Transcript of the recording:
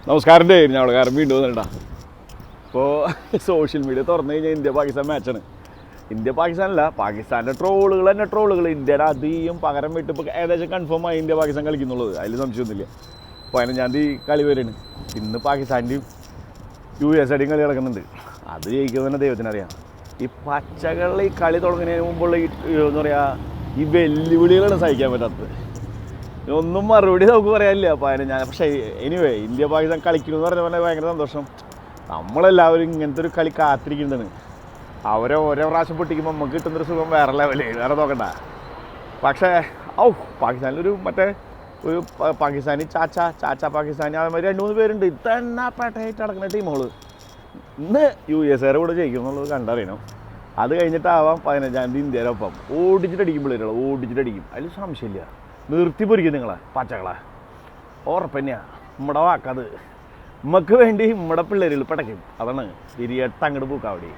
നമസ്കാരം ഞങ്ങള് വീണ്ടും വന്നിട്ടാ. ഇപ്പോൾ സോഷ്യൽ മീഡിയ തുറന്നു കഴിഞ്ഞാൽ ഇന്ത്യ പാകിസ്ഥാൻ മാച്ചാണ്. ഇന്ത്യ പാകിസ്ഥാനല്ല, പാകിസ്ഥാൻ്റെ ട്രോളുകൾ തന്നെ ട്രോളുകൾ. ഇന്ത്യയുടെ അധികം പകരം വിട്ട് ഇപ്പോൾ ഏകദേശം കൺഫേം ആയി ഇന്ത്യ പാകിസ്ഥാൻ കളിക്കുന്നുള്ളത്, അതിൽ സംശയമൊന്നുമില്ല. 15-ാം തീയതി കളി വരെയാണ്. ഇന്ന് പാകിസ്ഥാൻ്റെയും USA കളി നടക്കുന്നുണ്ട്. അത് ജയിക്കുന്നത് തന്നെ ദൈവത്തിനറിയാം. ഈ പച്ചകളിൽ ഈ കളി തുടങ്ങുന്നതിന് മുമ്പുള്ള എന്താ പറയുക, ഈ വെല്ലുവിളികളാണ് സഹിക്കാൻ പറ്റാത്തത്. ഒന്നും മറുപടി നമുക്ക് പറയാനില്ല. പക്ഷേ എനിവേ ഇന്ത്യ പാകിസ്ഥാൻ കളിക്കണമെന്ന് പറഞ്ഞ പോലെ ഭയങ്കര സന്തോഷം. നമ്മളെല്ലാവരും ഇങ്ങനത്തെ ഒരു കളി കാത്തിരിക്കുന്നതാണ്. ഓരോ പ്രാവശ്യം പൊട്ടിക്കുമ്പോൾ നമുക്ക് കിട്ടുന്നൊരു സുഖം വേറെ ലെവല്, വേറെ നോക്കണ്ട. പക്ഷേ പാകിസ്ഥാനിലൊരു ഒരു പാകിസ്ഥാനി ചാച്ച പാകിസ്ഥാനി അതുമാതിരി 2-3 പേരുണ്ട്. ഇതന്നെ പേട്ടയായിട്ട് നടക്കുന്ന ടീമുകൾ. ഇന്ന് USA കൂടെ ജയിക്കും എന്നുള്ളത് കണ്ടറിയണം. അത് കഴിഞ്ഞിട്ടാവാം 15-ാം തീയതി ഇന്ത്യയുടെ ഒപ്പം ഓടിച്ചിട്ടടിക്കും. ഓടിച്ചിട്ടടിക്കും, അതിൽ സംശയമില്ല. നിർത്തി പൊരിക്കും നിങ്ങളെ പച്ചകളെ, ഉറപ്പന്നെയാണ്. നമ്മുടെ വാക്കത് നമുക്ക് വേണ്ടി നമ്മുടെ പിള്ളേരുകൾ പടയ്ക്കും. അതാണ് തിരിയട്ടങ്ങോട്ട് പൂക്കാവടി.